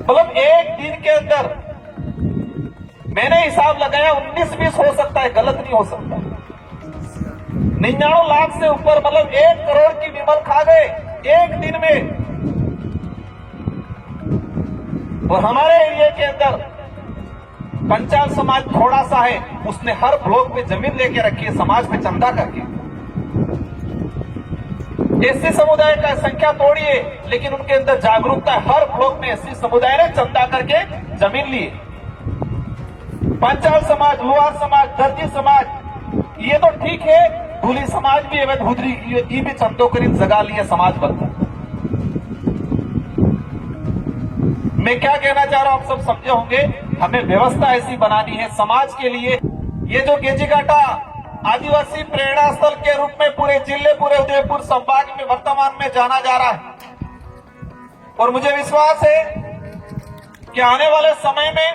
मतलब एक दिन के अंदर मैंने हिसाब लगाया 19-20 हो सकता है, गलत नहीं हो सकता। 99 लाख से ऊपर मतलब 1 करोड़ की विमल खा गए एक दिन में। और हमारे एरिया के अंदर पंचाल समाज थोड़ा सा है, उसने हर ब्लॉक में जमीन लेके रखी है समाज पे चंदा करके। एससी समुदाय का संख्या थोड़ी है, लेकिन उनके अंदर जागरूकता है। हर ब्लॉक में एससी समुदाय ने चंदा करके जमीन ली। पंचाल समाज, लुहार समाज, दर्जी समाज, ये तो ठीक है, धूली समाज भी है, धुदरी ये भी चंदो करीब जगा लिए समाज बनता। मैं क्या कहना चाह रहा हूं, आप सब समझे होंगे। हमें व्यवस्था ऐसी बनानी है समाज के लिए। ये जो गेजीघाटा आदिवासी प्रेरणा स्थल के रूप में पूरे जिले, पूरे उदयपुर संभाग में वर्तमान में जाना जा रहा है। और मुझे विश्वास है कि आने वाले समय में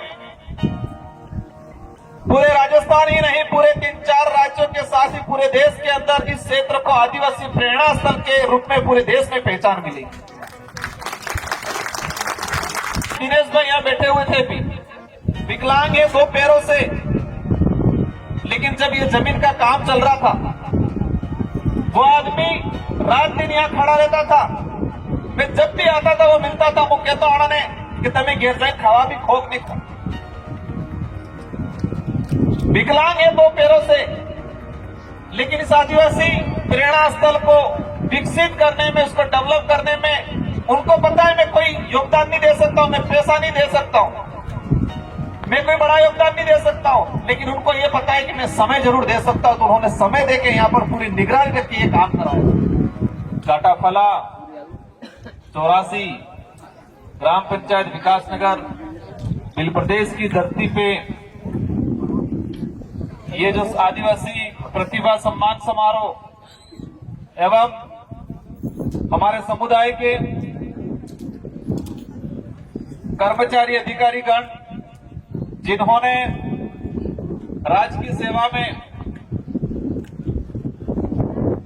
पूरे राजस्थान ही नहीं, पूरे 3-4 राज्यों के साथ ही पूरे देश के अंदर इस क्षेत्र को आदिवासी प्रेरणा स्थल के रूप में पूरे देश में पहचान मिलेगी। दिनेश भाई यहाँ बैठे हुए थे, भी विकलांग है 2 पैरों से, लेकिन जब ये जमीन का काम चल रहा था, वो आदमी रात दिन यहाँ खड़ा रहता था। मैं जब भी आता था वो मिलता था, वो कहता उन्होंने कि तमें घेर जाए खावा भी खोक नहीं था। विकलांग है 2 पैरों से, लेकिन इस आदिवासी प्रेरणा स्थल को विकसित करने में, उसको डेवलप करने में उनको पता है मैं कोई योगदान नहीं दे सकता हूं, मैं पैसा नहीं दे सकता हूं, मैं कोई बड़ा योगदान नहीं दे सकता हूं, लेकिन उनको ये पता है कि मैं समय जरूर दे सकता हूं। तो उन्होंने समय देके यहाँ पर पूरी निगरानी रखी, ये काम कराया। काटाफला 84 ग्राम पंचायत विकासनगर बिल प्रदेश की धरती पे ये जो आदिवासी प्रतिभा सम्मान समारोह एवं हमारे समुदाय के कर्मचारी अधिकारीगण जिन्होंने राज्य की सेवा में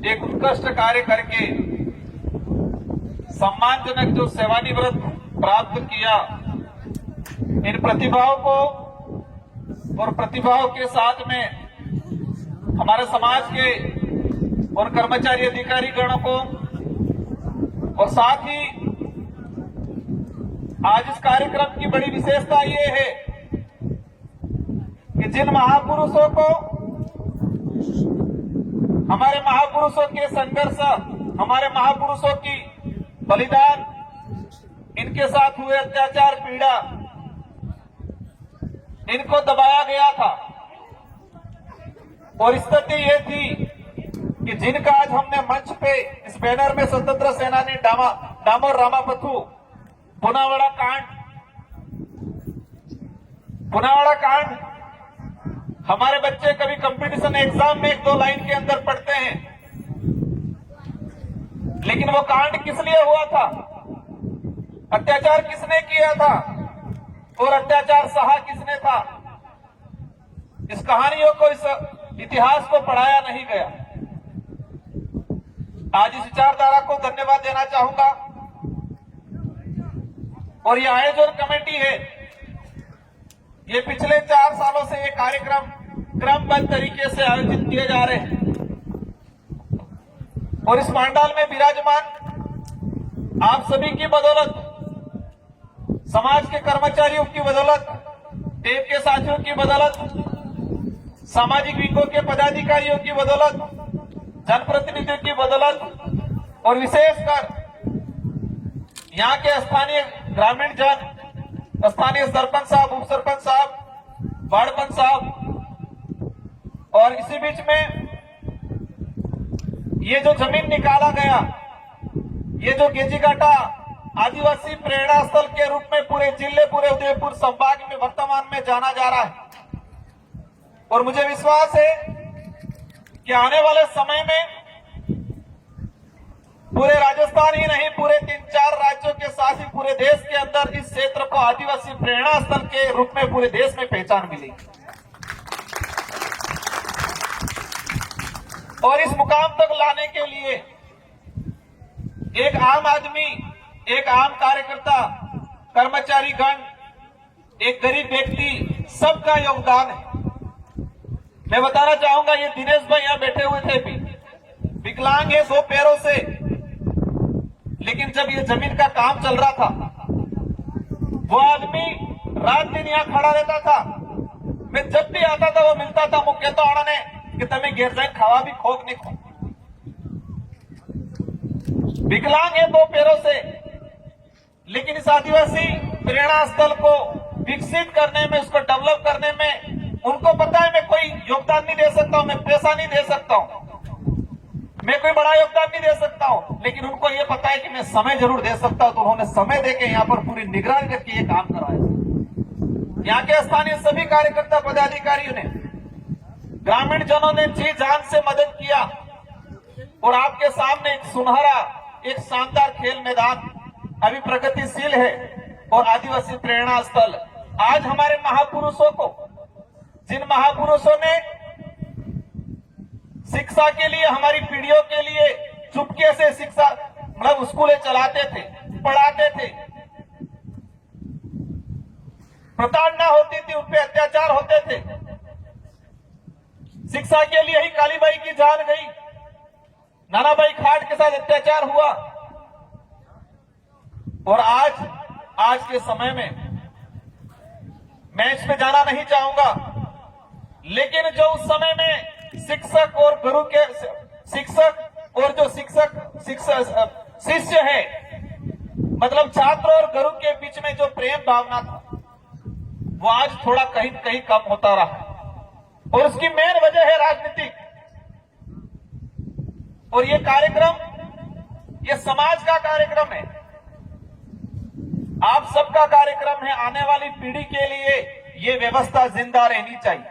एक उत्कृष्ट कार्य करके सम्मानजनक जो सेवानिवृत्त प्राप्त किया, इन प्रतिभाओं को और प्रतिभाओं के साथ में हमारे समाज के और कर्मचारी अधिकारी गणों को, और साथ ही आज इस कार्यक्रम की बड़ी विशेषता ये है कि जिन महापुरुषों को, हमारे महापुरुषों के संघर्ष, हमारे महापुरुषों की बलिदान, इनके साथ हुए अत्याचार पीड़ा, इनको दबाया गया था। और स्थिति ये थी कि जिनका आज हमने मंच पे इस बैनर में स्वतंत्र सेनानी डामोर रामापथु पुनावाड़ा कांड, हमारे बच्चे कभी कंपटीशन एग्जाम में 1-2 लाइन के अंदर पढ़ते हैं, लेकिन वो कांड किस लिए हुआ था, अत्याचार किसने किया था और अत्याचार सहा किसने था, इस कहानियों को, इस इतिहास को पढ़ाया नहीं गया। आज इस विचारधारा को धन्यवाद देना चाहूंगा। और ये आयोजन कमेटी है, ये पिछले 4 सालों से ये कार्यक्रम क्रमबद्ध तरीके से आयोजित किए जा रहे हैं। और इस पांडाल में विराजमान आप सभी की बदौलत, समाज के कर्मचारियों की बदौलत, टेप के साथियों की बदौलत, सामाजिक विंगों के पदाधिकारियों की बदौलत, जनप्रतिनिधियों की बदौलत, और विशेषकर यहाँ के स्थानीय ग्रामीण जन, स्थानीय सरपंच साहब, उप सरपंच साहब, वार्ड पंच साहब, और इसी बीच में ये जो जमीन निकाला गया, ये जो गेजीघाटा आदिवासी प्रेरणा स्थल के रूप में पूरे जिले, पूरे उदयपुर संभाग में वर्तमान में जाना जा रहा है। और मुझे विश्वास है कि आने वाले समय में पूरे राजस्थान ही नहीं, पूरे 3-4 राज्यों के साथ ही पूरे देश के अंदर इस क्षेत्र को आदिवासी प्रेरणा स्थल के रूप में पूरे देश में पहचान मिलेगी। और इस मुकाम तक लाने के लिए एक आम आदमी, एक आम कार्यकर्ता कर्मचारी गण, एक गरीब व्यक्ति, सबका योगदान है। मैं बताना चाहूंगा, ये दिनेश भाई यहां बैठे हुए थे भी, विकलांग है 2 पैरों से, लेकिन जब ये जमीन का काम चल रहा था, वो आदमी रात दिन यहां खड़ा रहता था। मैं जब भी आता था वो मिलता था, मुख्य तो आने कि तमें घेर जाए खावा भी खोक नहीं खो। विकलांग है 2 पैरों से, लेकिन इस आदिवासी प्रेरणा स्थल को विकसित करने में, उसको डेवलप करने में उनको पता है मैं कोई योगदान नहीं दे सकता हूं, मैं पैसा नहीं दे सकता हूं, मैं कोई बड़ा योगदान नहीं दे सकता हूं, लेकिन उनको ये पता है कि मैं समय जरूर दे सकता हूं। तो उन्होंने समय देके यहाँ पर पूरी निगरानी करके ये काम करवाया। यहाँ के स्थानीय सभी कार्यकर्ता पदाधिकारियों ने, ग्रामीण जनों ने जी जान से मदद किया और आपके सामने एक सुनहरा, एक शानदार खेल मैदान अभी प्रगतिशील है और आदिवासी प्रेरणा स्थल आज हमारे महापुरुषों को, जिन महापुरुषों ने शिक्षा के लिए, हमारी पीढ़ियों के लिए चुपके से शिक्षा मतलब स्कूलें चलाते थे, पढ़ाते थे, प्रताड़ना होती थी, उन पे अत्याचार होते थे, शिक्षा के लिए ही कालीबाई की जान गई, नानाभाई खाट के साथ अत्याचार हुआ। और आज के समय में मैं इस पे जाना नहीं चाहूंगा, लेकिन जो उस समय में शिक्षक और गुरु के शिक्षक और जो शिष्य है, मतलब छात्र और गुरु के बीच में जो प्रेम भावना था, वो आज थोड़ा कहीं कहीं कम होता रहा और उसकी मेन वजह है राजनीतिक। और ये कार्यक्रम, ये समाज का कार्यक्रम है, आप सबका कार्यक्रम है। आने वाली पीढ़ी के लिए ये व्यवस्था जिंदा रहनी चाहिए।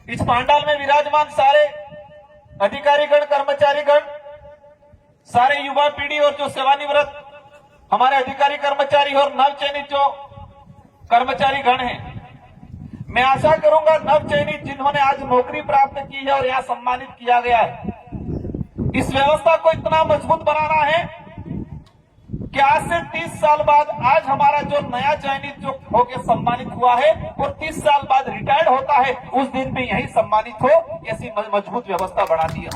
इस पांडाल में विराजमान सारे अधिकारीगण, कर्मचारीगण, सारे युवा पीढ़ी और जो सेवानिवृत्त हमारे अधिकारी कर्मचारी और नवचयनित जो कर्मचारी गण हैं, मैं आशा करूंगा नवचयनित जिन्होंने आज नौकरी प्राप्त की है और यहां सम्मानित किया गया है, इस व्यवस्था को इतना मजबूत बनाना है कि आज से 30 साल बाद आज हमारा जो नया चयनित जो होकर सम्मानित हुआ है और 30 साल बाद रिटायर्ड होता है, उस दिन भी यही सम्मानित हो, ऐसी मजबूत व्यवस्था बना दी है।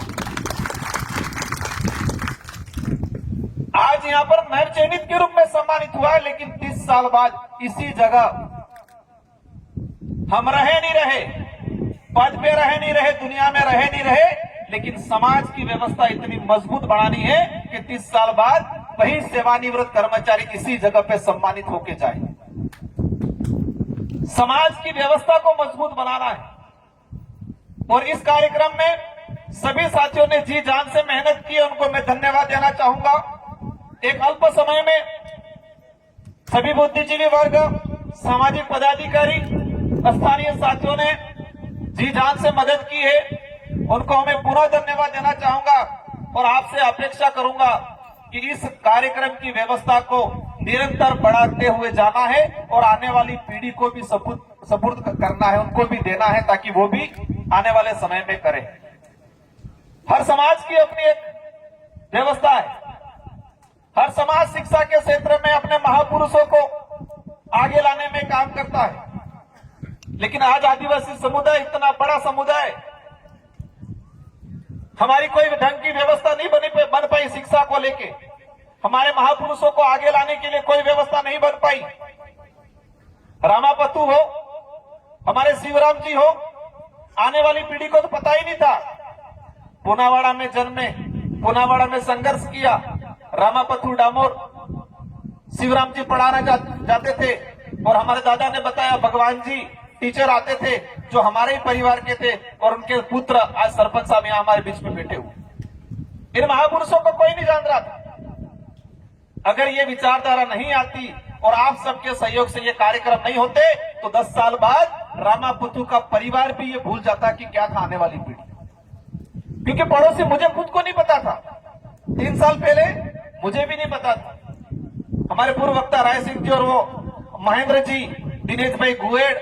आज यहां पर नव चयनित के रूप में सम्मानित हुआ है, लेकिन 30 साल बाद इसी जगह हम रहे नहीं रहे, पद पे रहे नहीं रहे, दुनिया में रहे नहीं रहे, लेकिन समाज की व्यवस्था इतनी मजबूत बनानी है कि 30 साल बाद वही सेवानिवृत्त कर्मचारी इसी जगह पे सम्मानित होके जाए। समाज की व्यवस्था को मजबूत बनाना है और इस कार्यक्रम में सभी साथियों ने जी जान से मेहनत की, उनको मैं धन्यवाद देना चाहूंगा। एक अल्प समय में सभी बुद्धिजीवी वर्ग, सामाजिक पदाधिकारी, स्थानीय साथियों ने जी जान से मदद की है, उनको मैं पूरा धन्यवाद देना चाहूंगा और आपसे अपेक्षा करूंगा कि इस कार्यक्रम की व्यवस्था को निरंतर बढ़ाते हुए जाना है और आने वाली पीढ़ी को भी सपुर्द करना है, उनको भी देना है ताकि वो भी आने वाले समय में करें। हर समाज की अपनी एक व्यवस्था है, हर समाज शिक्षा के क्षेत्र में अपने महापुरुषों को आगे लाने में काम करता है, लेकिन आज आदिवासी समुदाय इतना बड़ा समुदाय, हमारी कोई ढंग की व्यवस्था नहीं बन पाई शिक्षा को लेके, हमारे महापुरुषों को आगे लाने के लिए कोई व्यवस्था नहीं बन पाई। रामापतु हो, हमारे शिवराम जी हो, आने वाली पीढ़ी को तो पता ही नहीं था। पुनावाड़ा में जन्मे, पुनावाड़ा में संघर्ष किया, रामापतु डामोर शिवराम जी पढ़ाना जाते थे और हमारे दादा ने बताया भगवान जी टीचर आते थे जो हमारे ही परिवार के थे और उनके पुत्र आज सरपंच साहब यहाँ हमारे बीच में बैठे हुए। इन महापुरुषों को कोई नहीं जान रहा था। अगर ये विचारधारा नहीं आती और आप सबके सहयोग से ये कार्यक्रम नहीं होते तो 10 साल बाद रामापतु का परिवार भी ये भूल जाता कि क्या था आने वाली पीढ़ी। क्योंकि पड़ोसी मुझे खुद को नहीं पता था, 3 साल पहले मुझे भी नहीं पता था। हमारे पूर्व वक्ता राय सिंह जी और वो महेंद्र जी, दिनेश भाई गुएड़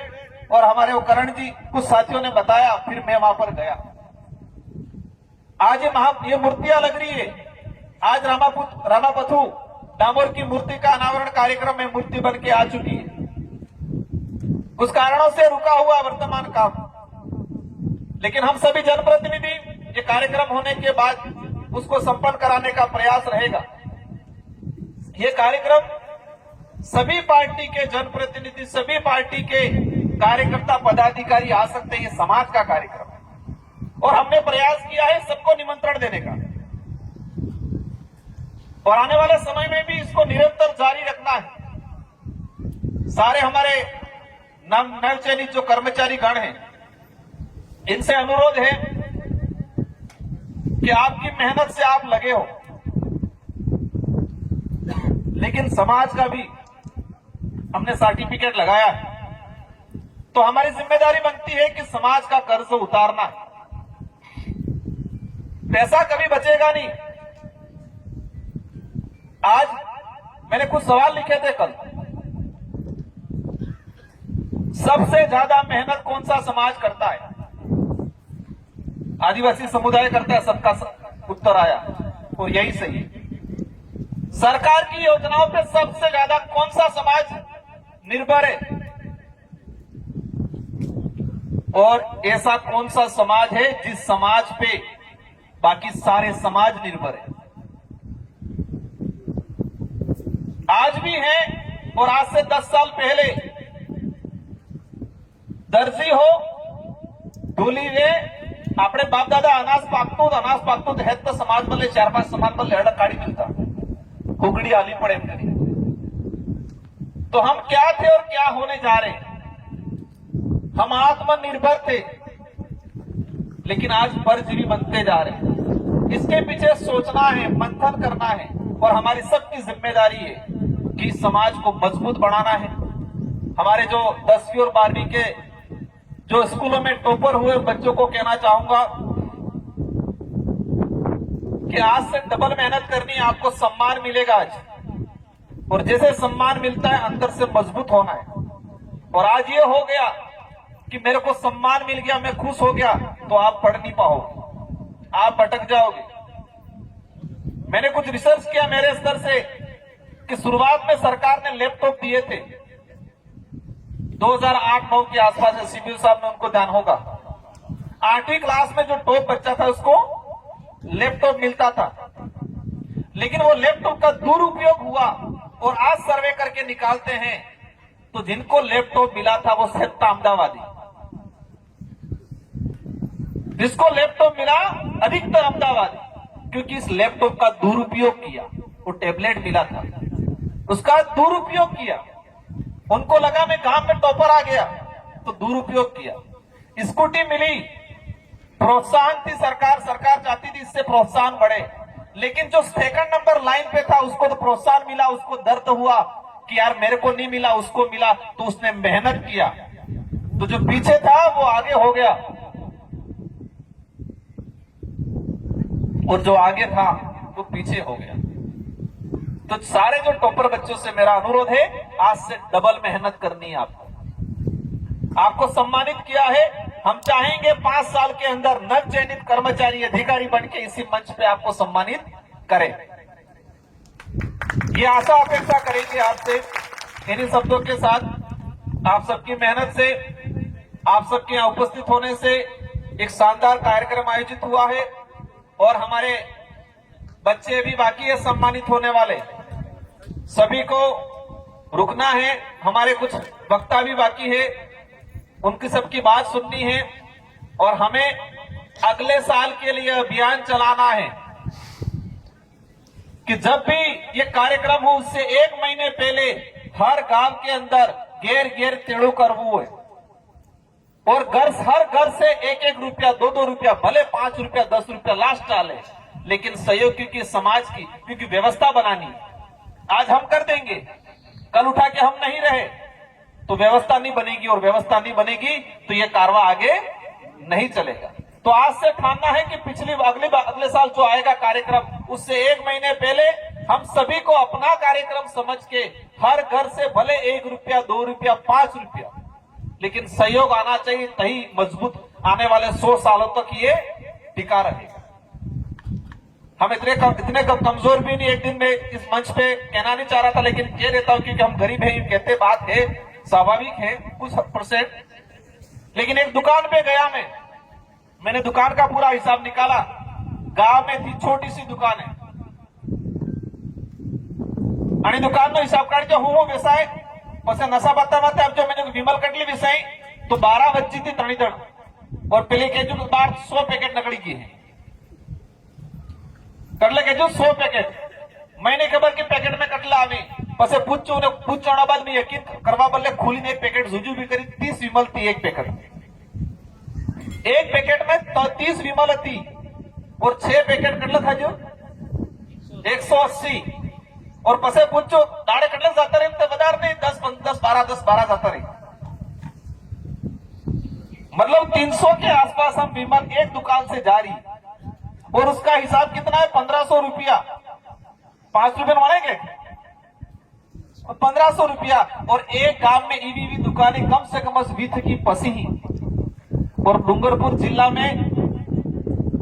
और हमारे वो करण जी, कुछ साथियों ने बताया, फिर मैं वहां पर गया। आज ये मूर्तियां लग रही है, आज रामापतु डामोर की मूर्ति का अनावरण कार्यक्रम में मूर्ति बन के आ चुकी है। कुछ कारणों से रुका हुआ वर्तमान काम, लेकिन हम सभी जनप्रतिनिधि ये कार्यक्रम होने के बाद उसको संपन्न कराने का प्रयास रहेगा। ये कार्यक्रम सभी पार्टी के जनप्रतिनिधि, सभी पार्टी के कार्यकर्ता पदाधिकारी आ सकते हैं। ये समाज का कार्यक्रम है और हमने प्रयास किया है सबको निमंत्रण देने का, और आने वाले समय में भी इसको निरंतर जारी रखना है। सारे हमारे नव चयनित जो कर्मचारी गण हैं, इनसे अनुरोध है कि आपकी मेहनत से आप लगे हो, लेकिन समाज का भी हमने सर्टिफिकेट लगाया है, तो हमारी जिम्मेदारी बनती है कि समाज का कर्ज उतारना। पैसा कभी बचेगा नहीं। आज मैंने कुछ सवाल लिखे थे कल, सबसे ज्यादा मेहनत कौन सा समाज करता है? आदिवासी समुदाय करता है, सबका उत्तर आया, और यही सही है। सरकार की योजनाओं पे सबसे ज्यादा कौन सा समाज निर्भर है? और ऐसा कौन सा समाज है जिस समाज पे बाकी सारे समाज निर्भर है? आज भी है, और आज से 10 साल पहले दर्जी हो, ढोली वे अपने बाप दादा अनाज पाकतो हेत समाज मधले 4-5 समाज मधले हडक काढी मिलता, हुगड़ी आली पड़े करी। तो हम क्या थे और क्या होने जा रहे हैं? हम आत्मनिर्भर थे, लेकिन आज परजीवी बनते जा रहे हैं। इसके पीछे सोचना है, मंथन करना है, और हमारी सबकी जिम्मेदारी है कि समाज को मजबूत बनाना है। हमारे जो 10वीं और 12वीं के जो स्कूलों में टॉपर हुए बच्चों को कहना चाहूंगा कि आज से डबल मेहनत करनी है, आपको सम्मान मिलेगा आज, और जैसे सम्मान मिलता है अंदर से मजबूत होना है। और आज ये हो गया कि मेरे को सम्मान मिल गया, मैं खुश हो गया, तो आप पढ़ नहीं पाओगे, आप भटक जाओगे। मैंने कुछ रिसर्च किया मेरे स्तर से कि शुरुआत में सरकार ने लैपटॉप दिए थे 2008-9 के आसपास, सीबीओ साहब ने उनको ध्यान होगा। 8वीं क्लास में जो टॉप बच्चा था उसको लैपटॉप मिलता था, लेकिन वो लैपटॉप का दुरुपयोग हुआ, और आज सर्वे करके निकालते हैं तो जिनको लैपटॉप मिला था वो सिर्फ अहमदाबादी, जिसको लैपटॉप मिला अधिकतर अहमदाबादी, क्योंकि इस लैपटॉप का दुरुपयोग किया। वो टैबलेट मिला था, उसका दुरुपयोग किया। उनको लगा मैं गांव में टॉपर आ गया, तो दुरुपयोग किया। स्कूटी मिली, प्रोत्साहन थी, सरकार चाहती थी इससे प्रोत्साहन बढ़े, लेकिन जो सेकंड नंबर लाइन पे था उसको तो प्रोत्साहन मिला, उसको दर्द हुआ कि यार मेरे को नहीं मिला, उसको मिला, तो उसने मेहनत किया। तो जो पीछे था वो आगे हो गया, और जो आगे था वो पीछे हो गया। तो सारे जो टॉपर बच्चों से मेरा अनुरोध है, आज से डबल मेहनत करनी है आपको सम्मानित किया है। हम चाहेंगे 5 साल के अंदर नव चयनित कर्मचारी अधिकारी बन के इसी मंच पे आपको सम्मानित करें। ये आशा अपेक्षा करेंगे आपसे। इन्हीं शब्दों के साथ आप सबकी मेहनत से, आप सबके यहाँ उपस्थित होने से एक शानदार कार्यक्रम आयोजित हुआ है, और हमारे बच्चे भी बाकी है सम्मानित होने वाले, सभी को रुकना है। हमारे कुछ वक्ता भी बाकी है, उनकी सबकी बात सुननी है, और हमें अगले साल के लिए अभियान चलाना है कि जब भी ये कार्यक्रम हो उससे 1 महीने पहले हर गांव के अंदर घेर तेड़ू करवू है, और हर घर से 1-1 रुपया, 2-2 रुपया, भले 5 रुपया, 10 रुपया लास्ट डाले, लेकिन सहयोग की समाज की, क्योंकि व्यवस्था बनानी है। आज हम कर देंगे, कल उठा के हम नहीं रहे तो व्यवस्था नहीं बनेगी, और व्यवस्था नहीं बनेगी तो ये कारवा आगे नहीं चलेगा। तो आज से ठानना है कि अगले साल जो आएगा कार्यक्रम, उससे 1 महीने पहले हम सभी को अपना कार्यक्रम समझ के हर घर से भले 1 रुपया, 2 रुपया, 5 रुपया, लेकिन सहयोग आना चाहिए, तभी मजबूत आने वाले 100 सालों तक ये टिका रहेगा। हम इतने कमजोर भी नहीं, एक दिन में इस मंच पे कहना नहीं चाह रहा था, लेकिन कह देता हूं क्योंकि हम गरीब हैं, कहते बात है, स्वाभाविक है कुछ %। लेकिन एक दुकान पे गया मैंने दुकान का पूरा हिसाब निकाला। गांव में थी छोटी सी दुकान है आणि दुकान हिसाब काढते हूँ व्यवसाय पसे नशा बता जो मैंने विमल कटली विषय तो 12 बच्ची थी तणीतण और पहले के जो बार 100 पैकेट नकली की है कटले के जो 100 पैकेट मैंने खबर की पैकेट में कटला आवी पसे पूछने बाद में यकीन करवा बल्ले खुली ने एक पैकेट जुजू भी करी 30 विमल थी एक पैकेट में तो 30 विमल थी और 6 पैकेट कटला था जो 180 और पसे पूछो दाड़े कटले जाता रहे तो बाजार नहीं 10 12 जाता रहे, मतलब 300 के आसपास हम विमल एक दुकान से जारी और उसका हिसाब कितना है 1500 रुपया, 5 रुपए बढ़ेंगे 1500 रुपया। और एक गांव में ईवीवी दुकानें कम से कम 20 की पसी ही और डूंगरपुर जिला में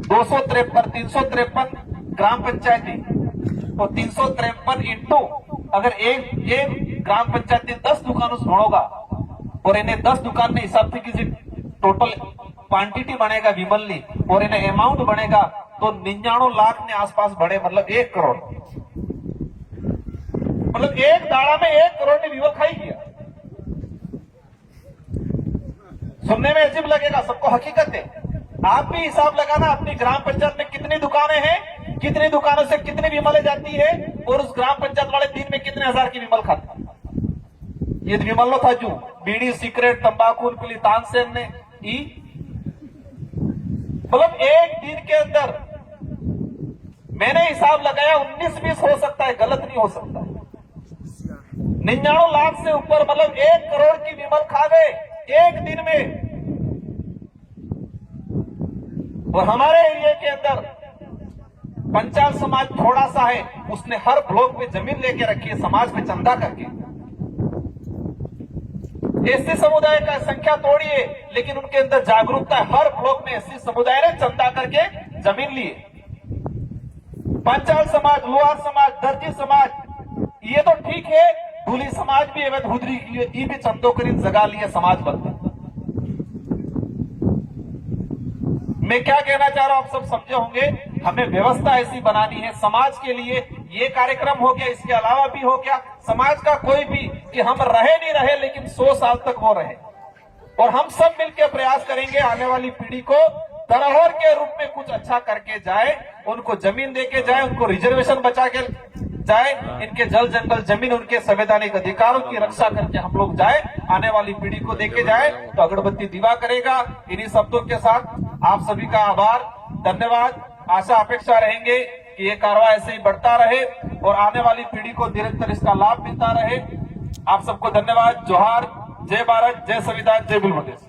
353 ग्राम पंचायत और 353 इंटू अगर एक ग्राम पंचायत ने 10 दुकानों से भरोगा और इन्हें 10 दुकान में हिसाब से किसी टोटल क्वांटिटी बनेगा विमल ली और इन्हें अमाउंट बनेगा तो 99 लाख के आसपास बढ़े, मतलब 1 करोड़, मतलब एक दाड़ा में 1 करोड़ ने विमल खाई गया। सुनने में अजीब लगेगा, सबको हकीकत है। आप भी हिसाब लगाना अपनी ग्राम पंचायत में कितनी दुकानें हैं, कितनी दुकानों से कितनी विमलें जाती है और उस ग्राम पंचायत वाले दिन में कितने हजार की विमल खाते। ये विमल था जो बीड़ी सिगरेट तंबाकू पीली तानसेन ने मतलब एक दिन के अंदर मैंने हिसाब लगाया 19-20 हो सकता है, गलत नहीं हो सकता। 99 लाख से ऊपर मतलब 1 करोड़ की विमल खा गए एक दिन में। और हमारे एरिया के अंदर पंचाल समाज थोड़ा सा है, उसने हर ब्लॉक में जमीन लेके रखी है समाज में चंदा करके। एससी समुदाय का संख्या थोड़ी है लेकिन उनके अंदर जागरूकता है, हर ब्लॉक में एससी समुदाय ने चंदा करके जमीन ली है। पंचाल समाज, लुहार समाज, दर्जी समाज ये तो ठीक है, धूली समाज भी है, धुदरी ये भी चंदो करी जगा लिया समाज बनता। मैं क्या कहना चाह रहा हूं आप सब समझे होंगे, हमें व्यवस्था ऐसी बनानी है समाज के लिए। ये कार्यक्रम हो गया, इसके अलावा भी हो गया, समाज का कोई भी कि हम रहे नहीं रहे लेकिन 100 साल तक वो रहे और हम सब मिलकर प्रयास करेंगे आने वाली पीढ़ी को धरोहर के रूप में कुछ अच्छा करके जाए, उनको जमीन देके जाए, उनको रिजर्वेशन बचा के जाए, इनके जल जंगल जमीन उनके संवैधानिक अधिकारों की रक्षा करके हम लोग जाए, आने वाली पीढ़ी को देके जाए तो अगरबत्ती दीवा करेगा। इन्हीं शब्दों के साथ आप सभी का आभार, धन्यवाद। आशा अपेक्षा रहेंगे कि ये कार्रवाई ऐसे ही बढ़ता रहे और आने वाली पीढ़ी को निरंतर इसका लाभ मिलता रहे। आप सबको धन्यवाद। जोहार, जय भारत, जय संविधान, जय गुरु प्रदेश।